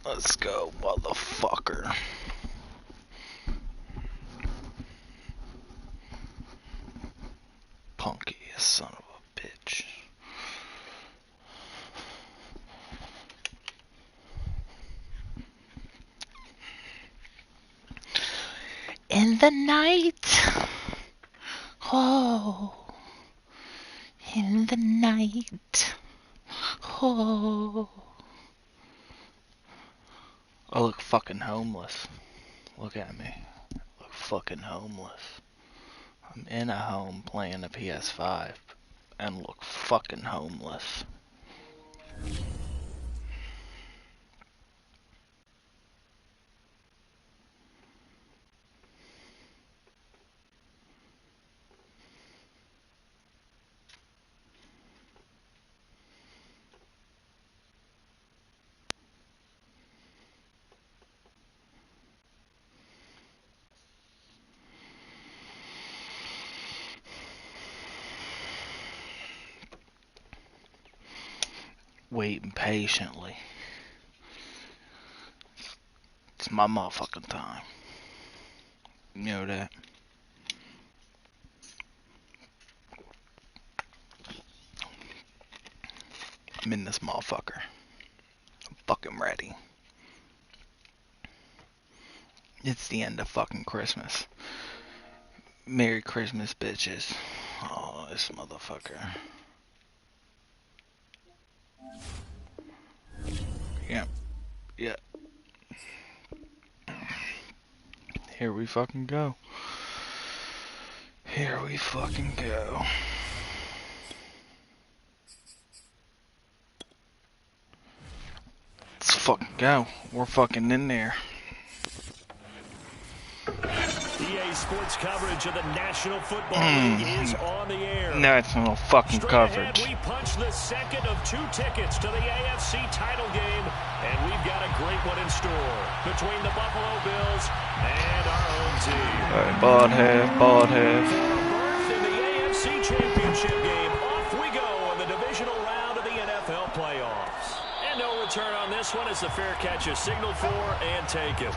Let's go, motherfucker. Punky son of a bitch. In the night. Oh. In the night. Oh. I look fucking homeless. Look at me. I look fucking homeless. I'm in a home playing a PS5 and look fucking homeless. Waiting patiently. It's my motherfucking time. You know that? I'm in this motherfucker. I'm fucking ready. It's the end of fucking Christmas. Merry Christmas, bitches. Oh, this motherfucker. Yeah. Yeah. Here we fucking go. Here we fucking go. Let's fucking go. We're fucking in there. EA Sports coverage of the National Football League is on the air. National fucking coverage. Ahead, we punch the second of 2 tickets to the AFC title game, and we've got a great one in store between the Buffalo Bills and our home team. Alright, bald head, bald head. For a berth in the AFC Championship game, off we go in the Divisional Round of the NFL playoffs. And no return on this one as the fair catch is signaled for and taken.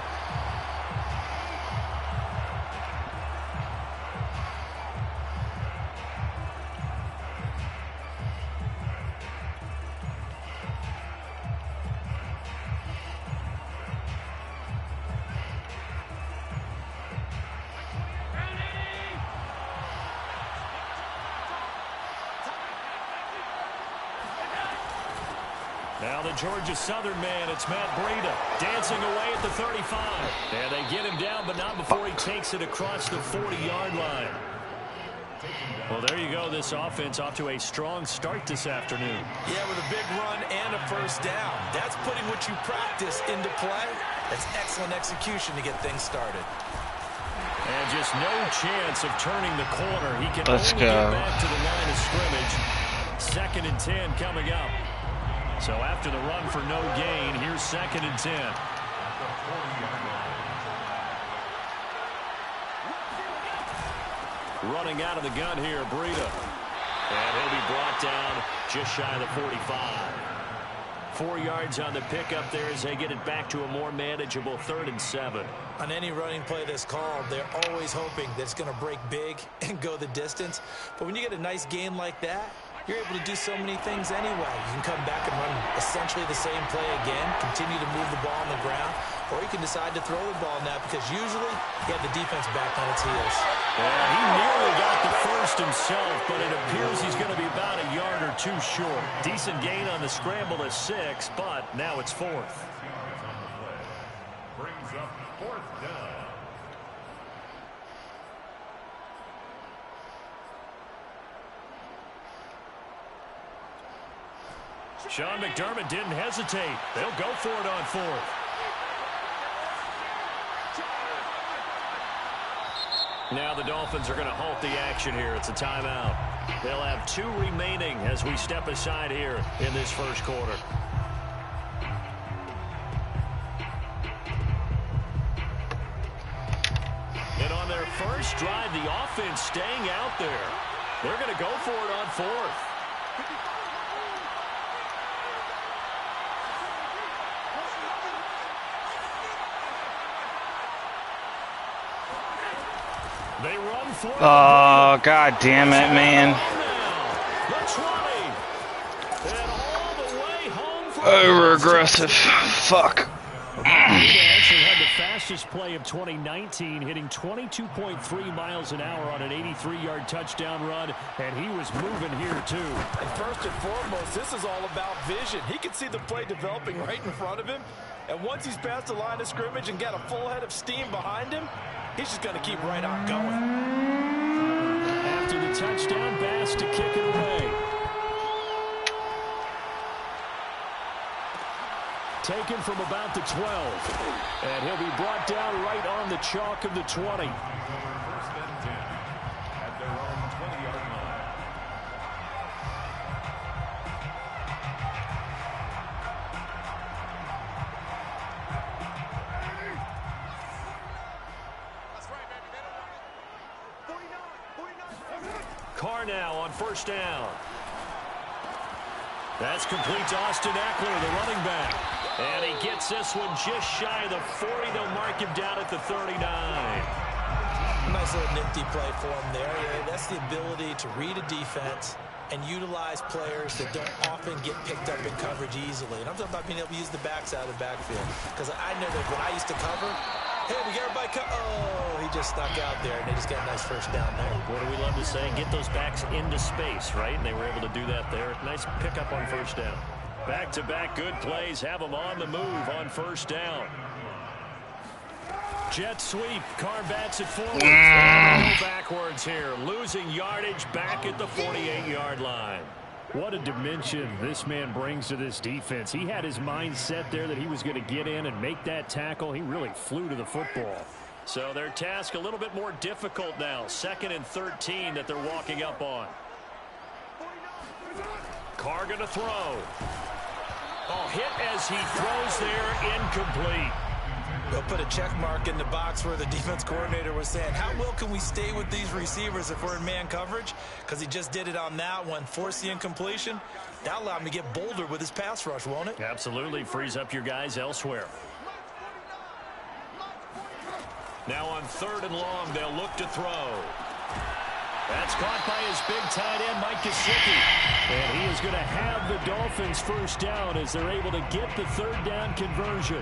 Now the Georgia Southern man, it's Matt Breida, dancing away at the 35. And they get him down, but not before he takes it across the 40-yard line. Well, there you go. This offense off to a strong start this afternoon. Yeah, with a big run and a first down. That's putting what you practice into play. That's excellent execution to get things started. And just no chance of turning the corner. He can Let's only go. get back to the line of scrimmage. 2nd and 10 coming up. So after the run for no gain, here's 2nd and 10. Running out of the gun here, Breida. And he'll be brought down just shy of the 45. 4 yards on the pickup there as they get it back to a more manageable 3rd and 7. On any running play that's called, they're always hoping that it's going to break big and go the distance. But when you get a nice gain like that, you're able to do so many things anyway. You can come back and run essentially the same play again, continue to move the ball on the ground, or you can decide to throw the ball now because usually you have the defense back on its heels. Yeah, he nearly got the first himself, but it appears he's going to be about a yard or 2 short. Decent gain on the scramble at 6, but now it's 4th. Brings up 4th down. Sean McDermott didn't hesitate. They'll go for it on 4th. Now the Dolphins are going to halt the action here. It's a timeout. They'll have 2 remaining as we step aside here in this first quarter. And on their first drive, the offense staying out there. They're going to go for it on 4th. They run for it. Oh, god damn it, man. The 20. And all the way home for Over aggressive. Fuck. Actually had the fastest play of 2019, hitting 22.3 miles an hour on an 83-yard touchdown run, and he was moving here too. And first and foremost, this is all about vision. He can see the play developing right in front of him, and once he's past the line of scrimmage and got a full head of steam behind him, he's just going to keep right on going. After the touchdown, Bass to kick it away. Taken from about the 12. And he'll be brought down right on the chalk of the 20. First and 10 at their own 20-yard line. Carr now on first down. That's complete to Austin Eckler, the running back. And he gets this one just shy of the 40. They'll mark him down at the 39. Nice little nifty play for him there. That's the ability to read a defense and utilize players that don't often get picked up in coverage easily. And I'm talking about being able to use the backs out of the backfield. Because I know that when I used to cover, hey, we got everybody oh, he just snuck out there, and they just got a nice first down there. What do we love to say? Get those backs into space, right? And they were able to do that there. Nice pickup on first down. Back-to-back good plays have them on the move on first down. Jet sweep. Carr bats it forward. And go backwards here. Losing yardage back at the 48-yard line. What a dimension this man brings to this defense. He had his mind set there that he was going to get in and make that tackle. He really flew to the football. So their task a little bit more difficult now. 2nd and 13 that they're walking up on. Carr going to throw. Oh, hit as he throws there, incomplete. They'll put a check mark in the box where the defense coordinator was saying, how well can we stay with these receivers if we're in man coverage? Because he just did it on that one, force the incompletion. That'll allow him to get bolder with his pass rush, won't it? Absolutely. Frees up your guys elsewhere. Now on 3rd and long, they'll look to throw. That's caught by his big tight end, Mike Gesicki. And he is going to have the Dolphins first down as they're able to get the 3rd down conversion.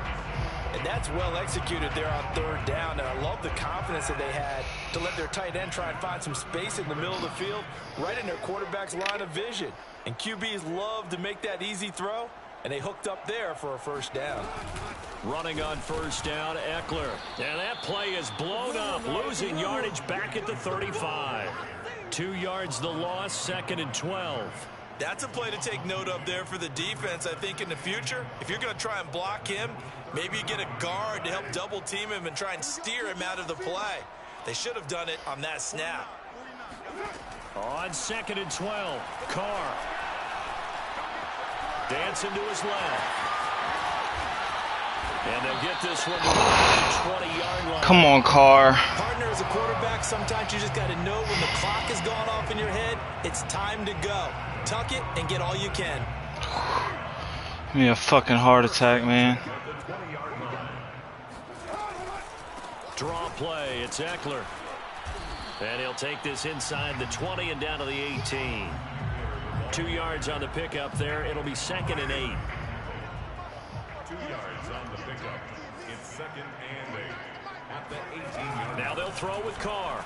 And that's well executed there on 3rd down. And I love the confidence that they had to let their tight end try and find some space in the middle of the field, right in their quarterback's line of vision. And QBs love to make that easy throw, and they hooked up there for a first down. Running on first down, Eckler. And that play is blown up, losing yardage back at the 35. 2 yards the loss, 2nd and 12. That's a play to take note of there for the defense, I think, in the future. If you're going to try and block him, maybe you get a guard to help double team him and try and steer him out of the play. They should have done it on that snap. On 2nd and 12, Carr. Dancing to his left. And they'll get this one to the 20-yard line. Come on, Carr. Partner, as a quarterback, sometimes you just got to know when the clock is going off in your head, it's time to go. Tuck it and get all you can. Give me a fucking heart attack, man. Draw play. It's Eckler. And he'll take this inside the 20 and down to the 18. 2 yards on the pickup there. It'll be 2nd and 8. 2 yards on the pickup. It's 2nd and 8 at the 18-yard line. Now they'll throw with Carr.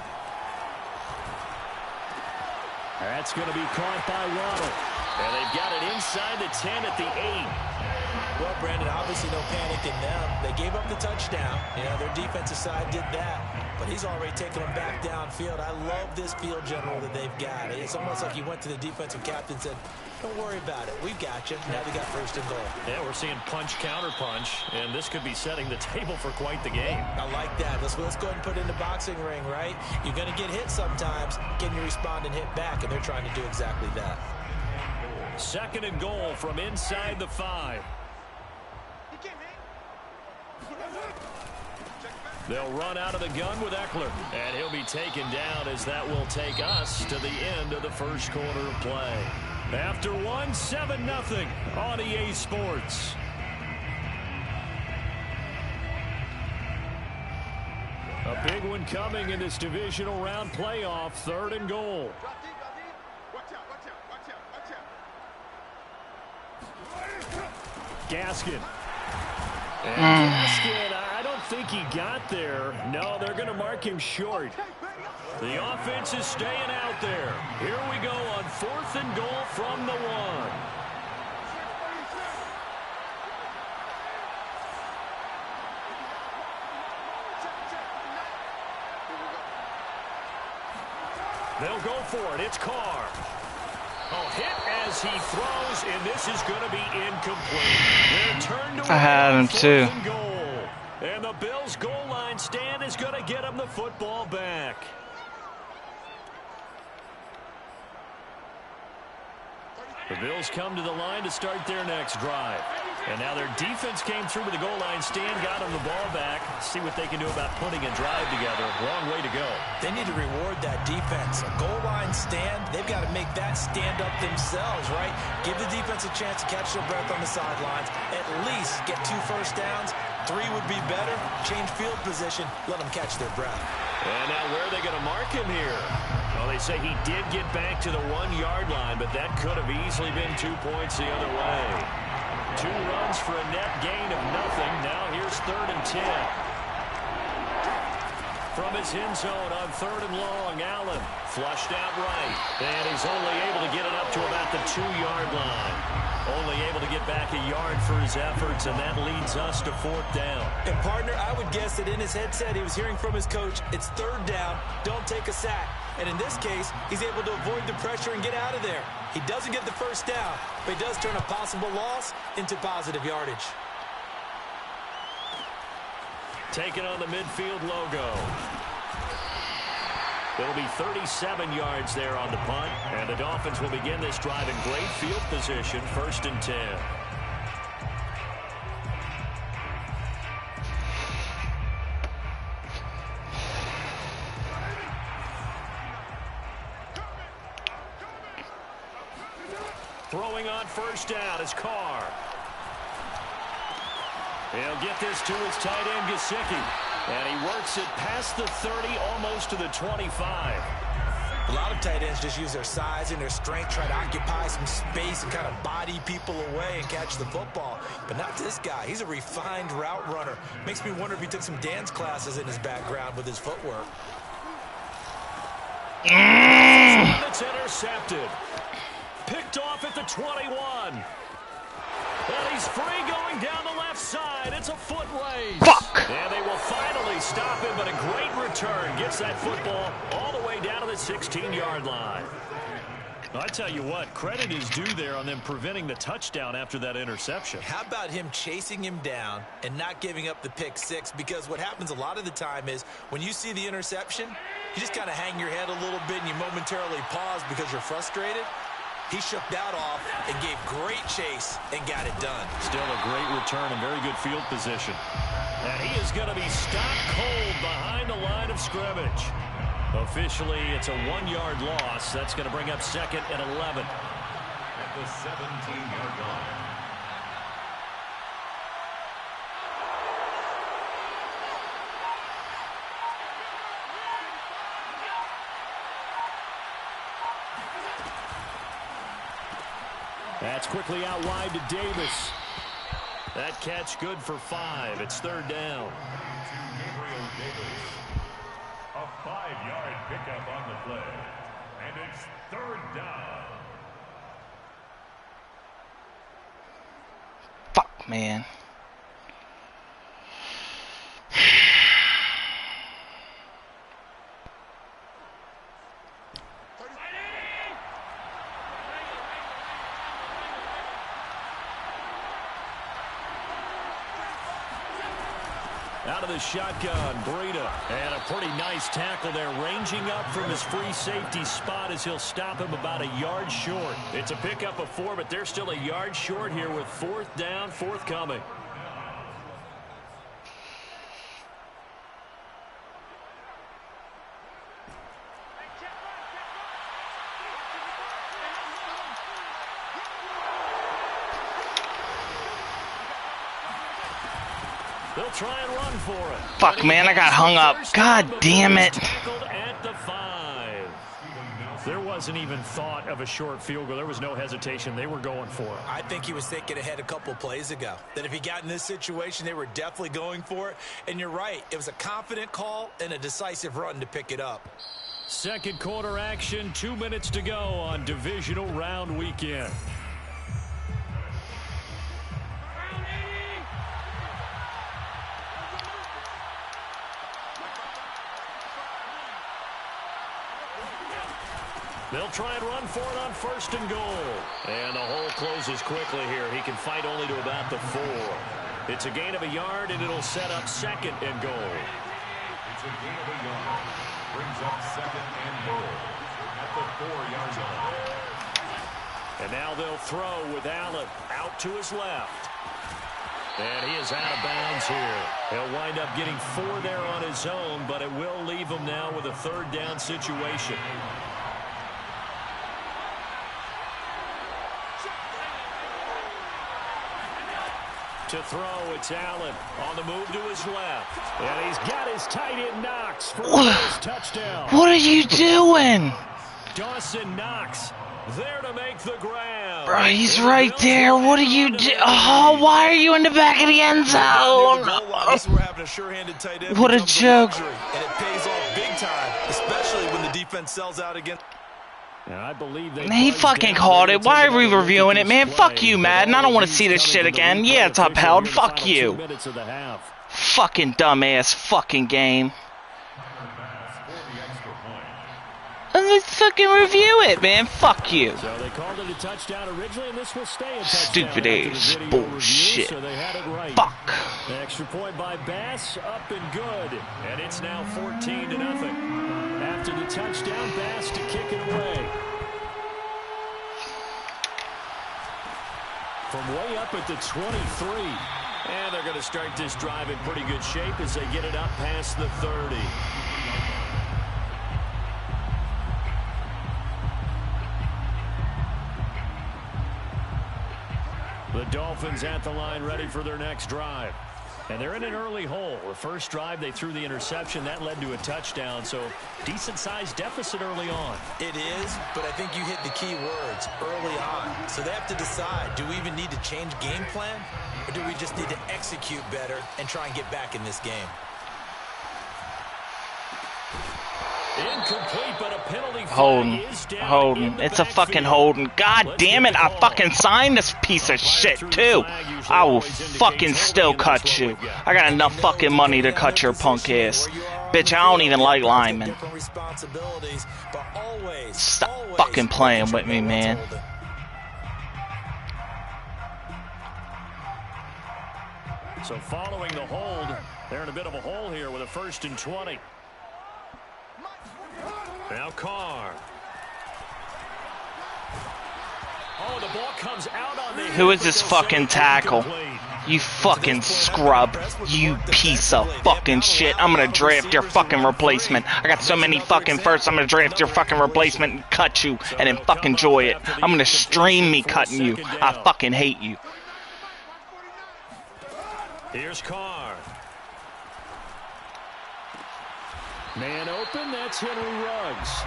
That's going to be caught by Waddle. And they've got it inside the 10 at the 8. Well, Brandon, obviously no panic in them. They gave up the touchdown. You know, their defensive side did that. But he's already taken them back downfield. I love this field general that they've got. It's almost like he went to the defensive captain and said, don't worry about it. We've got you. Now they got 1st and goal. Yeah, we're seeing punch, counter punch, and this could be setting the table for quite the game. I like that. Let's go ahead and put it in the boxing ring, right? You're going to get hit sometimes. Can you respond and hit back? And they're trying to do exactly that. 2nd and goal from inside the 5. They'll run out of the gun with Eckler, and he'll be taken down as that will take us to the end of the first quarter of play. After one, 7-0 on EA Sports. A A big one coming in this divisional round playoff. 3rd and goal. Gaskin. And Gaskin, I don't think he got there. No, they're going to mark him short. The offense is staying out there. Here we go on 4th and goal from the 1. They'll go for it. It's Carr. Oh, hit as he throws, and this is going to be incomplete. They're turned away. I had him too. And the Bills' goal line stand is going to get them the football back. The Bills come to the line to start their next drive. And now their defense came through to the goal line stand, got them the ball back. See what they can do about putting a drive together. Long way to go. They need to reward that defense. A goal line stand, they've got to make that stand up themselves, right? Give the defense a chance to catch their breath on the sidelines. At least get 2 first downs. 3 would be better. Change field position. Let them catch their breath. And now where are they going to mark him here? Well, they say he did get back to the 1-yard line, but that could have easily been 2 points the other way. 2 runs for a net gain of nothing. Now here's 3rd and 10. From his end zone on 3rd and long, Allen flushed out right. And he's only able to get it up to about the 2-yard line. Only able to get back a yard for his efforts, and that leads us to 4th down. And, partner, I would guess that in his headset he was hearing from his coach, it's 3rd down, don't take a sack. And in this case, he's able to avoid the pressure and get out of there. He doesn't get the first down, but he does turn a possible loss into positive yardage. Taking on the midfield logo. It'll be 37 yards there on the punt, and the Dolphins will begin this drive in great field position, 1st and 10. Throwing on 1st down is Carr. He'll get this to his tight end, Gesicki. And he works it past the 30, almost to the 25. A lot of tight ends just use their size and their strength, try to occupy some space and kind of body people away and catch the football. But not this guy. He's a refined route runner. Makes me wonder if he took some dance classes in his background with his footwork. It's intercepted. Picked off at the 21. And he's free going down the left side. It's a foot race. Fuck! And they will finally stop him, but a great return. Gets that football all the way down to the 16-yard line. I tell you what, credit is due there on them preventing the touchdown after that interception. How about him chasing him down and not giving up the pick 6? Because what happens a lot of the time is when you see the interception, you just kind of hang your head a little bit and you momentarily pause because you're frustrated. He shook that off and gave great chase and got it done. Still a great return and very good field position. And he is going to be stopped cold behind the line of scrimmage. Officially, it's a 1-yard loss. That's going to bring up 2nd and 11. At the 17-yard line. That's quickly out wide to Davis. That catch good for 5. It's 3rd down. A 5-yard pickup on the play. And it's 3rd down. Fuck, man. Out of the shotgun, Breida. And a pretty nice tackle there, ranging up from his free safety spot as he'll stop him about a yard short. It's a pickup of 4, but they're still a yard short here with 4th down, forthcoming. They'll try and run for it. Fuck, man, I got hung up. God damn it. Tackled at the 5. There wasn't even thought of a short field goal. There was no hesitation. They were going for it. I think he was thinking ahead a couple plays ago. That if he got in this situation, they were definitely going for it. And you're right. It was a confident call and a decisive run to pick it up. Second quarter action. 2 minutes to go on Divisional Round weekend. They'll try and run for it on 1st and goal. And the hole closes quickly here. He can fight only to about the 4. It's a gain of a yard, and it'll set up 2nd and goal. It's a gain of a yard. Brings up 2nd and goal at the 4-yard line. And now they'll throw with Allen out to his left. And he is out of bounds here. He'll wind up getting 4 there on his own, but it will leave him now with a 3rd down situation. To throw, it's Allen on the move to his left. And he's got his tight end Knox for his touchdown. What are you doing? Dawson Knox there to make the grab. Bro, he's right there. What are you doing? Oh, why are you in the back of the end zone? What a joke. And it pays off big time, especially when the defense sells out against. I believe he fucking called it. Why are we reviewing it, man? Fuck you, Madden. I don't want to see this shit again. Yeah, it's upheld. Fuck you. Fucking dumbass fucking game. Let's fucking review it, man. Fuck you. So they called it a touchdown originally, and this will stay a touchdown. Stupid ass bullshit. So they had it right. Fuck. The extra point by Bass, up and good. And it's now 14-0. After the touchdown, Bass to kick it away. From way up at the 23. And they're going to start this drive in pretty good shape as they get it up past the 30. The Dolphins at the line ready for their next drive. And they're in an early hole. The first drive, they threw the interception. That led to a touchdown, so decent-sized deficit early on. It is, but I think you hit the key words, early on. So they have to decide, do we even need to change game plan, or do we just need to execute better and try and get back in this game? Incomplete, but a penalty Holden. Holden. It's a fucking Holden. God damn it, I fucking signed this piece of shit, too. I will fucking still cut you. I got enough fucking money to cut your punk ass. Bitch, I don't even like linemen. Stop fucking playing with me, man. So following the hold, they're in a bit of a hole here with a 1st and 20. Now Carr. Oh, the ball comes out on the Who is this fucking tackle? You fucking scrub. You piece of fucking shit. I'm gonna draft your fucking replacement. I got so many fucking firsts. I'm gonna draft your fucking replacement and cut you and then fucking enjoy it. I'm gonna stream me cutting you. I fucking hate you. Here's Carr. Man open, that's Henry Ruggs.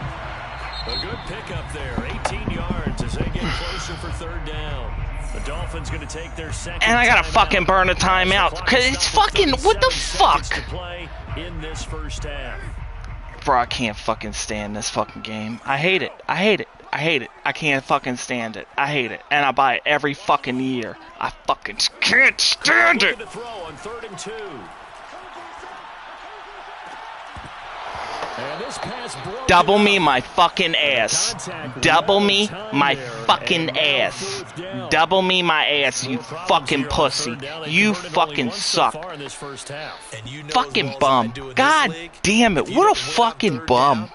A good pickup there, 18 yards as they get closer for 3rd down. The Dolphins going to take their second. And I gotta fucking burn a timeout, cause it's fucking, what the fuck? In this first half. Bro, I can't fucking stand this fucking game. I hate it. I hate it. I hate it. I can't fucking stand it. I hate it. And I buy it every fucking year. I fucking can't stand it. To throw on 3rd and 2. Double me my fucking ass. Double me my fucking ass. Double me my ass, you fucking pussy. You fucking suck. Fucking bum. God damn it. What a fucking bum.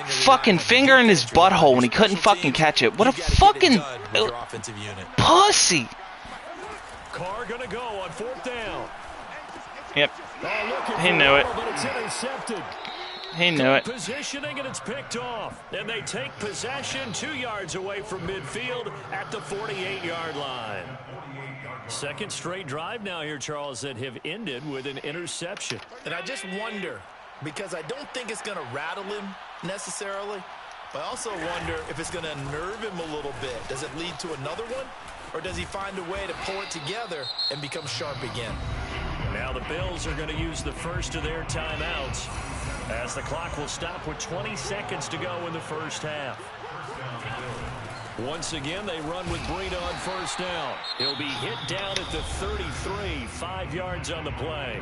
Fucking finger in his butthole when he couldn't fucking catch it. What a fucking pussy. Carr gonna go on 4th down. Yep. He knew it. He knew it. Positioning, and it's picked off. And they take possession 2 yards away from midfield at the 48-yard line. Second straight drive now here, Charles, that have ended with an interception. And I just wonder, because I don't think it's going to rattle him necessarily, but I also wonder if it's going to unnerve him a little bit. Does it lead to another one? Or does he find a way to pull it together and become sharp again? Now the Bills are going to use the first of their timeouts as the clock will stop with 20 seconds to go in the first half. Once again, they run with Breida on first down. He'll be hit down at the 33, 5 yards on the play.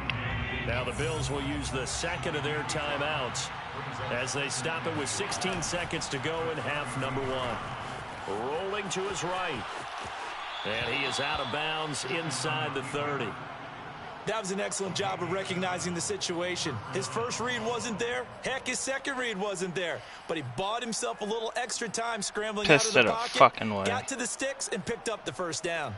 Now the Bills will use the second of their timeouts as they stop it with 16 seconds to go in half number one. Rolling to his right. And he is out of bounds inside the 30. That was an excellent job of recognizing the situation. His first read wasn't there. Heck, his second read wasn't there. But he bought himself a little extra time scrambling out of the pocket. Fucking way. Got to the sticks and picked up the first down.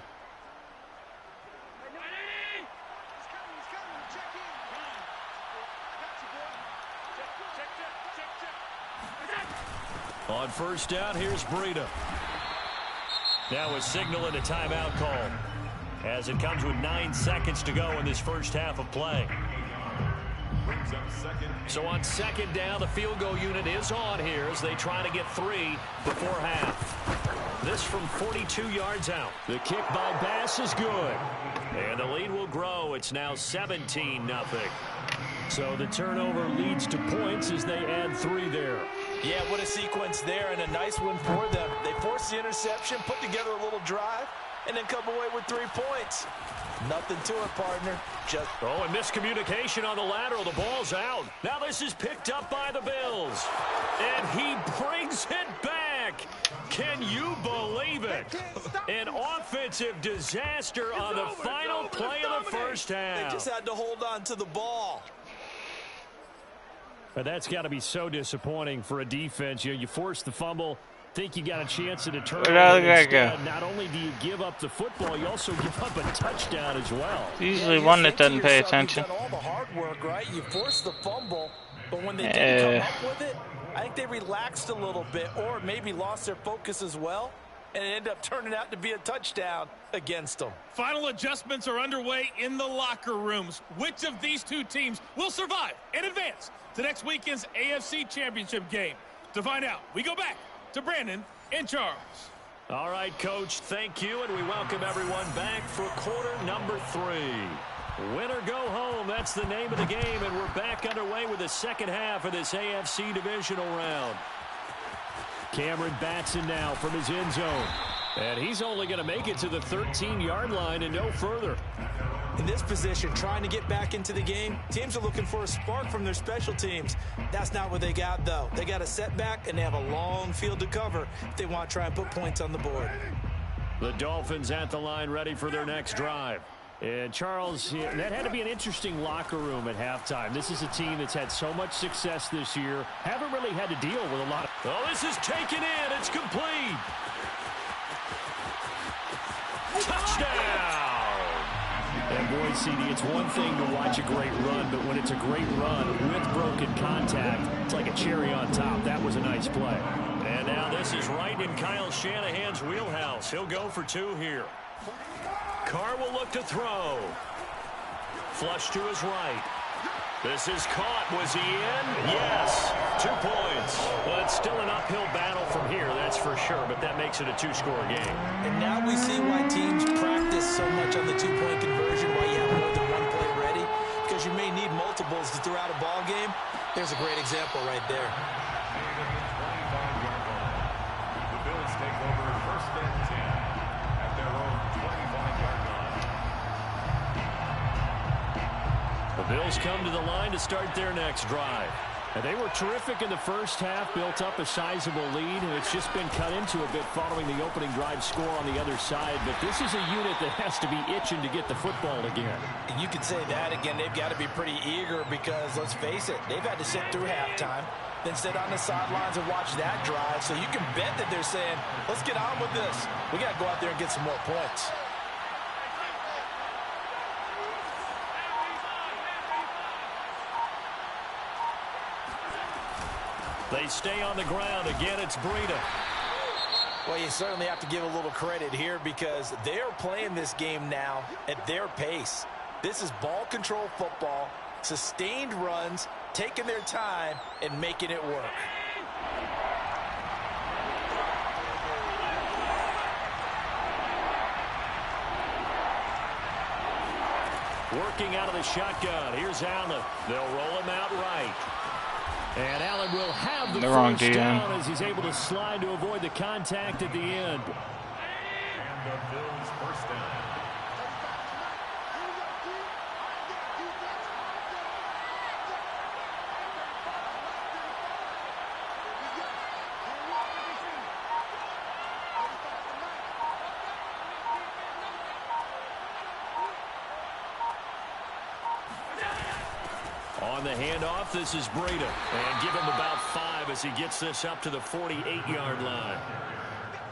On first down, here's Breida. Now a signal and a timeout call as it comes with 9 seconds to go in this first half of play. So on second down, the field goal unit is on here as they try to get 3 before half. This from 42 yards out. The kick by Bass is good. And the lead will grow. It's now 17-0. So the turnover leads to points as they add 3 there. Yeah, what a sequence there, and a nice one for them. They forced the interception, put together a little drive, and then come away with 3 points. Nothing to it, partner. Just and miscommunication on the lateral. The ball's out. Now this is picked up by the Bills. And he brings it back. Can you believe it? An offensive disaster on the final play of the first half. They just had to hold on to the ball. But that's got to be so disappointing for a defense. You force the fumble, think you got a chance at a turnover. Instead, not only do you give up the football, you also give up a touchdown as well. Usually one that doesn't pay attention. You've done all the hard work, right? You forced the fumble, but when they didn't come up with it, I think they relaxed a little bit or maybe lost their focus as well, and it ended up turning out to be a touchdown against them. Final adjustments are underway in the locker rooms. Which of these two teams will survive and advance to next weekend's AFC Championship game? To find out, we go back to Brandon and Charles. All right, Coach, thank you, and we welcome everyone back for quarter number 3. Win or go home, that's the name of the game, and we're back underway with the second half of this AFC Divisional Round. Cameron Batson now from his end zone. And he's only going to make it to the 13-yard line and no further. In this position, trying to get back into the game, teams are looking for a spark from their special teams. That's not what they got, though. They got a setback, and they have a long field to cover if they want to try and put points on the board. The Dolphins at the line ready for their next drive. And, Charles, that had to be an interesting locker room at halftime. This is a team that's had so much success this year. Haven't really had to deal with a lot of... Oh, this is taken in. It's complete. Touchdown! And, boy, CD, it's one thing to watch a great run, but when it's a great run with broken contact, it's like a cherry on top. That was a nice play. And now this is right in Kyle Shanahan's wheelhouse. He'll go for 2 here. Carr will look to throw. Flush to his right. This is caught. Was he in? Yes. 2 points. Well, it's still an uphill battle from here, that's for sure, but that makes it a 2-score game. And now we see why teams practice so much on the 2-point conversion, why you have more than one play ready, because you may need multiples to throw out a ball game. There's a great example right there. The Bills take over first and 10 at their own 25-yard line. The Bills come to the line to start their next drive. And they were terrific in the first half, built up a sizable lead, and it's just been cut into a bit following the opening drive score on the other side. But this is a unit that has to be itching to get the football again. You can say that again. They've got to be pretty eager because, let's face it, they've had to sit through halftime, then sit on the sidelines and watch that drive. So you can bet that they're saying, let's get on with this. We got to go out there and get some more points. They stay on the ground. Again, it's Breida. Well, you certainly have to give a little credit here because they're playing this game now at their pace. This is ball control football, sustained runs, taking their time, and making it work. Working out of the shotgun. Here's Allen. They'll roll him out right. And Allen will have the first down as he's able to slide to avoid the contact at the end. And the Bills' first down. On the handoff, this is Breida. And give him about 5 as he gets this up to the 48-yard line.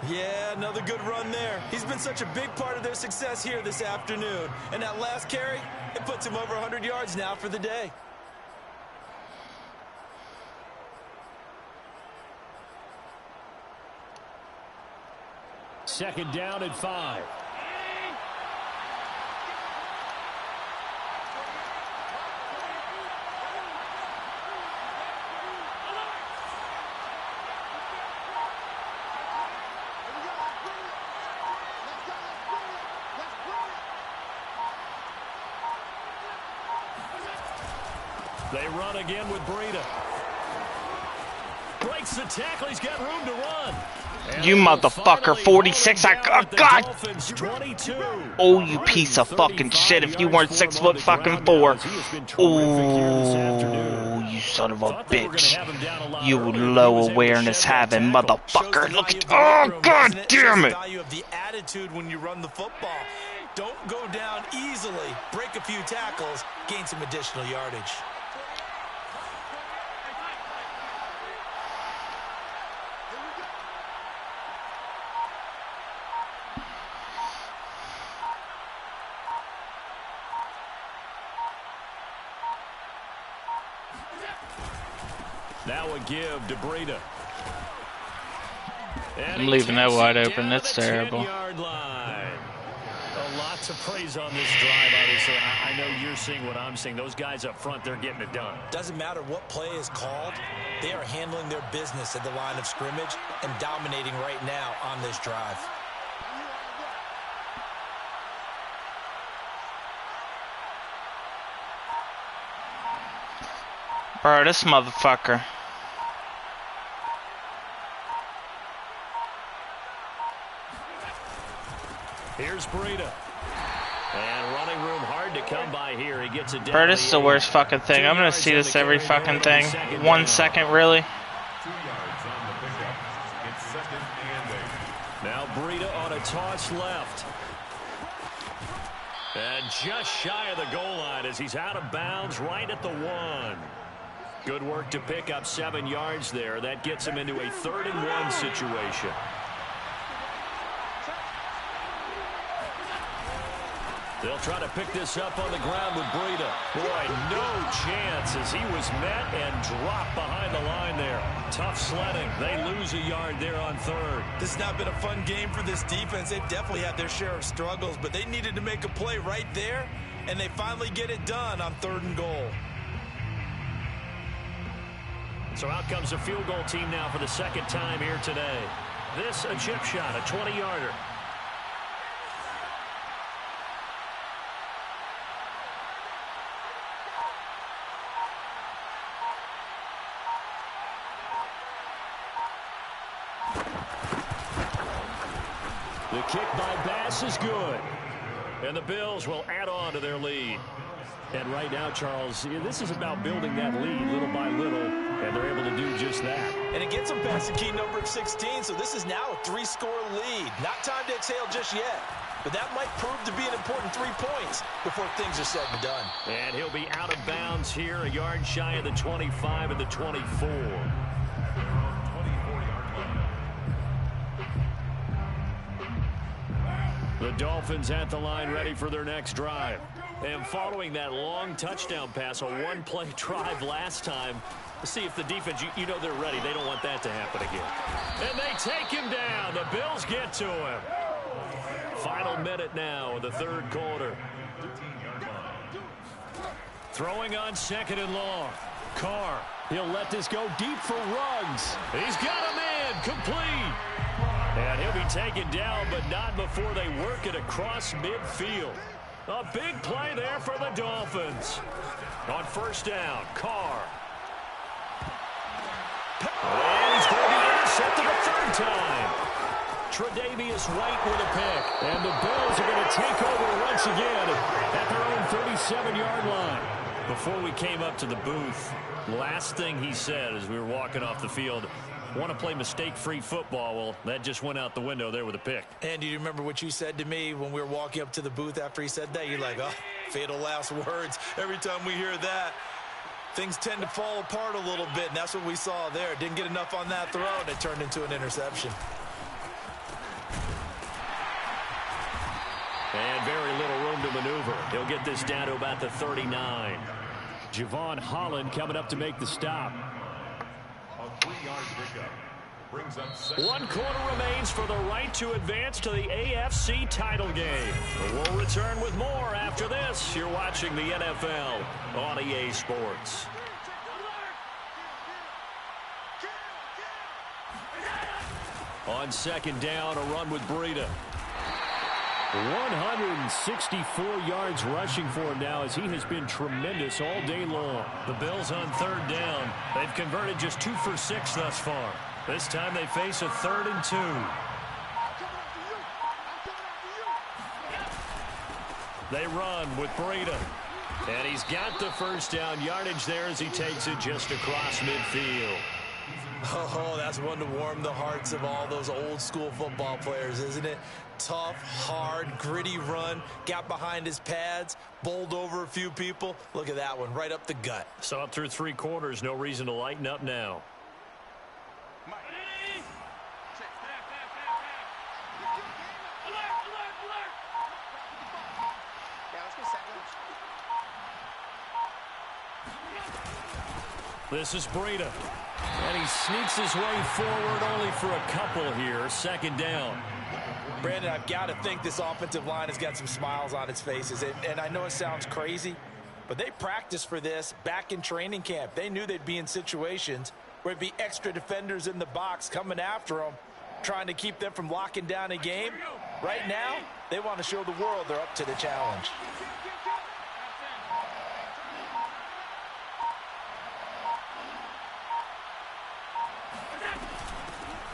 Yeah, another good run there. He's been such a big part of their success here this afternoon. And that last carry, it puts him over 100 yards now for the day. Second down and 5. They run again with Breida. Breaks the tackle. He's got room to run. And you motherfucker, 46. God. 22. Oh, you piece of fucking shit. If you weren't 6 foot fucking 4. Oh, you son of a bitch. You low awareness having motherfucker. Look at. Oh, god damn it. Value of the attitude when you run the football. Don't go down easily. Break a few tackles. Gain some additional yardage. Now a give to Breida. I'm leaving that wide open. That's terrible. 10-yard line. Lots of praise on this drive, obviously. I know you're seeing what I'm seeing. Those guys up front, they're getting it done. Doesn't matter what play is called. They are handling their business at the line of scrimmage and dominating right now on this drive. Bro, this motherfucker. Here's Breida. And running room hard to come by here. He gets it down. Bro, this is the worst fucking thing. I'm gonna see this every fucking thing. 1 second, really? 2 yards on the pickup. It's second and 8. Now Breida on a toss left. And just shy of the goal line as he's out of bounds right at the 1. Good work to pick up 7 yards there. That gets him into a 3rd and 1 situation. They'll try to pick this up on the ground with Breida. Boy, no chance as he was met and dropped behind the line there. Tough sledding. They lose a yard there on 3rd. This has not been a fun game for this defense. They've definitely had their share of struggles, but they needed to make a play right there, and they finally get it done on 3rd and goal. So out comes a field goal team now for the 2nd time here today. This a chip shot, a 20-yarder. The kick by Bass is good. And the Bills will add on to their lead. And right now, Charles, this is about building that lead little by little, and they're able to do just that. And it gets them past the key number 16, so this is now a 3-score lead. Not time to exhale just yet, but that might prove to be an important 3 points before things are said and done. And he'll be out of bounds here, a yard shy of the 25 and the 24. The Dolphins at the line ready for their next drive. And following that long touchdown pass, a one-play drive last time, see if the defense, you know they're ready. They don't want that to happen again. And they take him down. The Bills get to him. Final minute now of the third quarter. Throwing on 2nd and long. Carr, he'll let this go deep for Ruggs. He's got a man complete. And he'll be taken down, but not before they work it across midfield. A big play there for the Dolphins. On 1st down, Carr. And he's going to be intercepted a 3rd time. Tre'Davious White with a pick. And the Bills are going to take over once again at their own 37-yard line. Before we came up to the booth, last thing he said as we were walking off the field, want to play mistake-free football. Well, that just went out the window there with a pick. And do you remember what you said to me when we were walking up to the booth after he said that? You're like, oh, fatal last words. Every time we hear that, things tend to fall apart a little bit, and that's what we saw there. Didn't get enough on that throw, and it turned into an interception. And very little room to maneuver. He'll get this down to about the 39. Javon Holland coming up to make the stop. A 3-yard pickup brings up 1 quarter remains for the right to advance to the AFC title game. We'll return with more after this. You're watching the NFL on EA Sports. On 2nd down, a run with Breida. 164 yards rushing for him now as he has been tremendous all day long. The Bills on 3rd down. They've converted just 2 for 6 thus far. This time they face a 3rd and 2. They run with Breida. And he's got the 1st down yardage there as he takes it just across midfield. Oh, that's one to warm the hearts of all those old school football players, isn't it? Tough, hard, gritty run, got behind his pads, bowled over a few people. Look at that one, right up the gut. So up through 3 quarters, no reason to lighten up now. This is Breida. And he sneaks his way forward only for a couple here. 2nd down. Brandon, I've got to think this offensive line has got some smiles on its faces. And I know it sounds crazy, but they practiced for this back in training camp. They knew they'd be in situations where it'd be extra defenders in the box coming after them, trying to keep them from locking down a game. Right now, they want to show the world they're up to the challenge.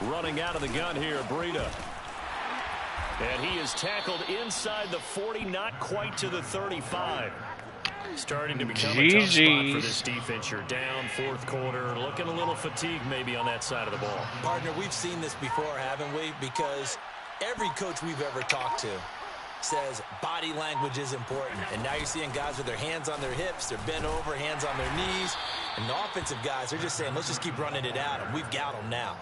Running out of the gun here, Breida. And he is tackled inside the 40, not quite to the 35. Starting to become a tough spot for this defense. You're down 4th quarter, looking a little fatigued maybe on that side of the ball. Partner, we've seen this before, haven't we? Because every coach we've ever talked to says body language is important. And now you're seeing guys with their hands on their hips, they're bent over, hands on their knees. And the offensive guys, they're just saying, let's just keep running it at them. We've got them now.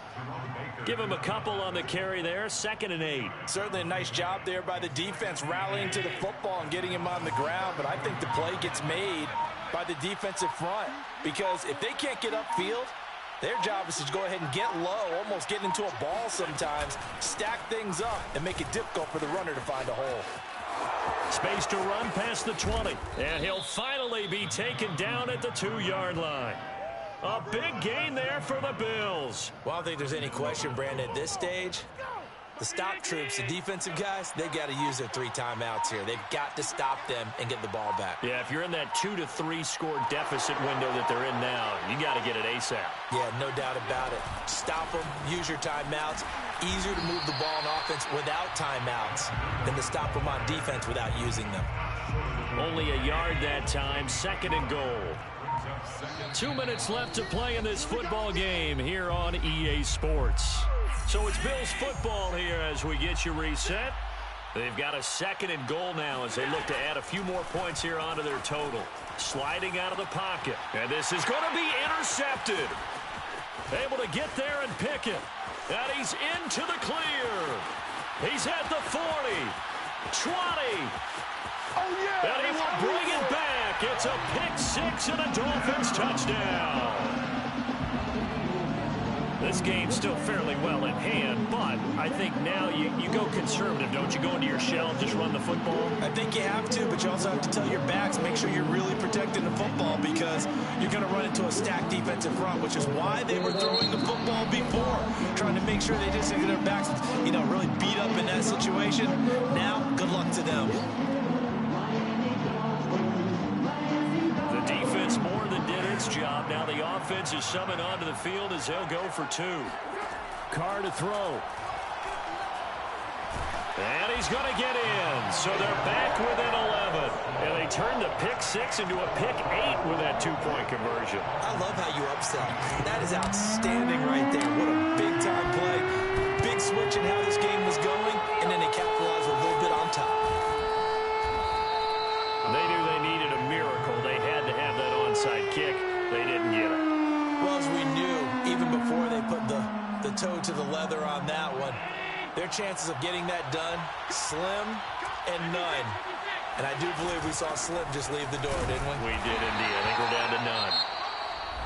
Give him a couple on the carry there, 2nd and 8. Certainly a nice job there by the defense, rallying to the football and getting him on the ground. But I think the play gets made by the defensive front. Because if they can't get upfield, their job is to go ahead and get low, almost get into a ball sometimes, stack things up, and make it difficult for the runner to find a hole. Space to run past the 20. And he'll finally be taken down at the 2-yard line. A big gain there for the Bills. Well, I don't think there's any question, Brandon, at this stage, the stop troops, the defensive guys, they got to use their 3 timeouts here. They've got to stop them and get the ball back. Yeah, if you're in that 2 to 3 score deficit window that they're in now, you got to get it ASAP. Yeah, no doubt about it. Stop them, use your timeouts. Easier to move the ball on offense without timeouts than to stop them on defense without using them. Only a yard that time, 2nd and goal. 2 minutes left to play in this football game here on EA Sports. So it's Bills football here as we get you reset. They've got a 2nd and goal now as they look to add a few more points here onto their total. Sliding out of the pocket. And this is going to be intercepted. Able to get there and pick it. And he's into the clear. He's at the 40, 20, And he will bring it back. It's a pick six and a Dolphins touchdown. This game's still fairly well in hand, but I think now you go conservative, don't you? Go into your shell and just run the football? I think you have to, but you also have to tell your backs, make sure you're really protecting the football because you're going to run into a stacked defensive front, which is why they were throwing the football before, trying to make sure they just get their backs, really beat up in that situation. Now, good luck to them. The defense more than did its job. Now the offense is summoned onto the field as they'll go for two. Carr to throw. And he's going to get in. So they're back within 11. And they turn the pick six into a pick 8 with that two-point conversion. I love how you upsell. That is outstanding right there. What a big-time play. Big switch in how this game was going, and then they capitalized a little bit on top. They knew they needed a miracle. They had to have that onside kick. They didn't get it. Well, as we knew, even before they put the toe to the leather on that one, their chances of getting that done, slim and none. And I do believe we saw Slim just leave the door, didn't we? We did indeed. I think we're down to none.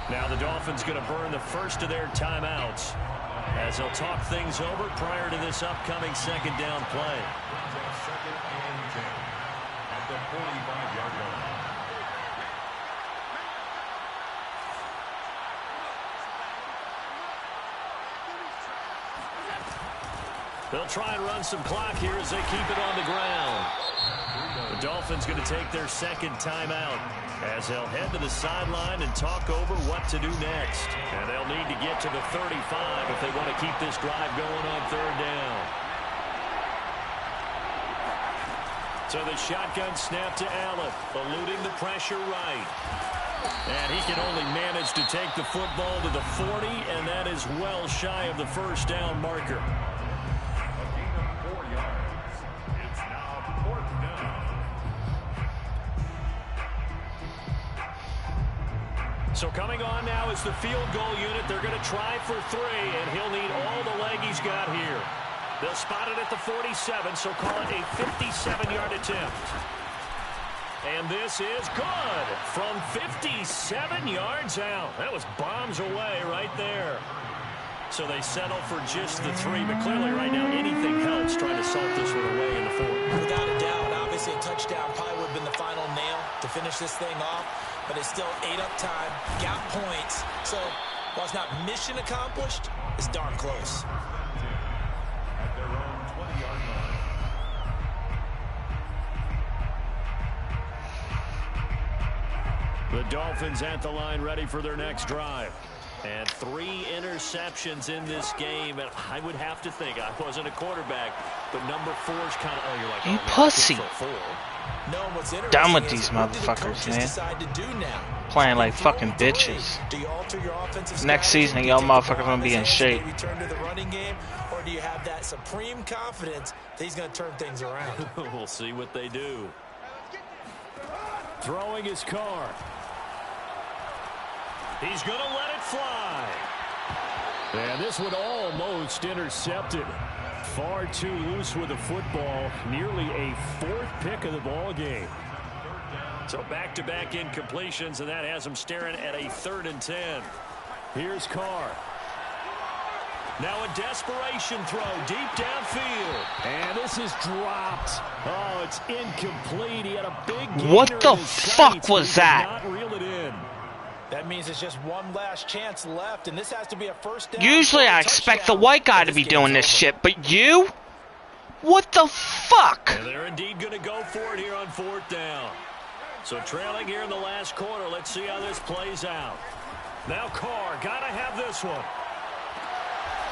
Now the Dolphins going to burn the first of their timeouts as they'll talk things over prior to this upcoming second down play. Second and 10 at the 45-yard line. They'll try and run some clock here as they keep it on the ground. The Dolphins going to take their second timeout as they'll head to the sideline and talk over what to do next. And they'll need to get to the 35 if they want to keep this drive going on third down. So the shotgun snap to Allen, eluding the pressure right. And he can only manage to take the football to the 40, and that is well shy of the first down marker. So coming on now is the field goal unit. They're going to try for 3, and he'll need all the leg he's got here. They'll spot it at the 47, so call it a 57-yard attempt. And this is good from 57 yards out. That was bombs away right there. So they settle for just the 3, but clearly right now anything helps trying to salt this one away in the 4th. Without a doubt, obviously a touchdown probably would have been the final nail to finish this thing off. But it's still 8 up time, got points. So while it's not mission accomplished, it's darn close. At their own 20-yard line. The Dolphins at the line ready for their next drive. And 3 interceptions in this game. And I would have to think, I wasn't a quarterback, but number 4 is kind of, you're like, you oh, pussy. No, what's Done with these motherfuckers, man. Playing like fucking bitches. Next season, y'all motherfuckers gonna be in shape. Return to the running game, or do you have that supreme confidence that he's gonna turn things around? We'll see what they do. Throwing his Carr. He's gonna let it fly. And this one almost intercepted. Far too loose with the football. Nearly a 4th pick of the ball game. So back-to-back incompletions, and that has him staring at a 3rd and 10. Here's Carr. Now a desperation throw deep downfield. And this is dropped. Oh, it's incomplete. He had a big gainer. What the fuck was that? Not reel it in. That means it's just one last chance left, and this has to be a first down. Usually I expect the white guy to be doing this shit, but you? What the fuck? And they're indeed going to go for it here on 4th down. So trailing here in the last quarter, let's see how this plays out. Now Carr, got to have this one.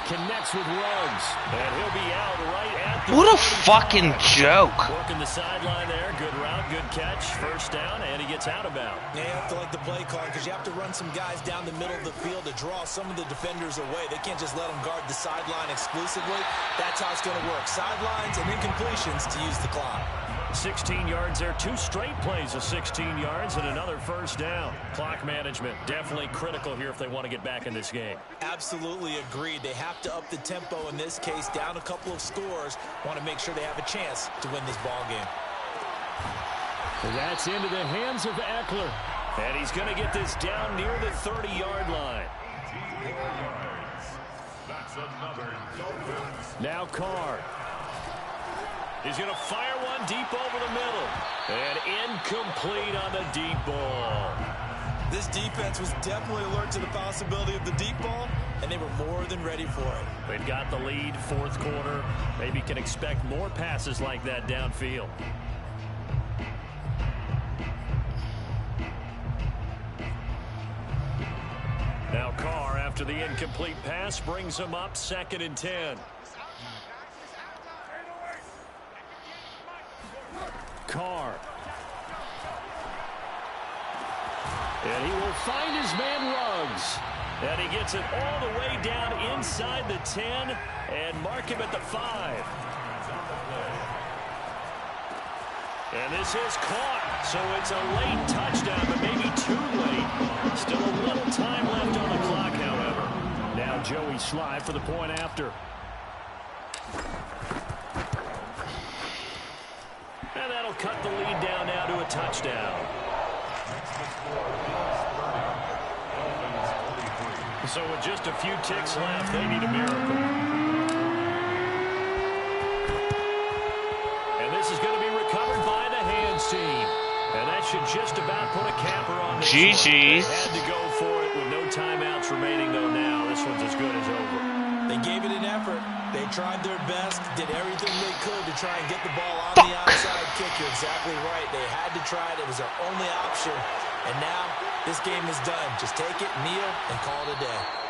Connects with Ruggs, and he'll be out right at the What a 45. fucking joke. Working the sideline there. Good route, good catch. First down, and he gets out of bounds. Yeah, you have to like the play call because you have to run some guys down the middle of the field to draw some of the defenders away. They can't just let them guard the sideline exclusively. That's how it's going to work. Sidelines and incompletions to use the clock. 16 yards there. 2 straight plays of 16 yards and another first down. Clock management definitely critical here if they want to get back in this game. Absolutely agreed. They have to up the tempo in this case. Down a couple of scores. Want to make sure they have a chance to win this ball game. That's into the hands of Eckler. And he's going to get this down near the 30-yard line. That's another Dolphins. Now Carr. He's going to fire one deep over the middle. And incomplete on the deep ball. This defense was definitely alert to the possibility of the deep ball, and they were more than ready for it. They've got the lead, fourth quarter. Maybe can expect more passes like that downfield. Now Carr, after the incomplete pass, brings him up 2nd and 10. Carr. And he will find his man Ruggs. And he gets it all the way down inside the 10 and mark him at the 5. And this is caught. So it's a late touchdown, but maybe too late. Still a little time left on the clock, however. Now Joey Sly for the point after. And that'll cut the lead down now to a touchdown. So with just a few ticks left, they need a miracle. And this is going to be recovered by the hands team. And that should just about put a capper on this one. They had to go for it with no timeouts remaining, though, now. This one's as good as over. They gave it an effort. They tried their best, did everything they could to try and get the ball on the outside kick. You're exactly right. They had to try it. It was their only option. And now this game is done. Just take it, kneel, and call it a day.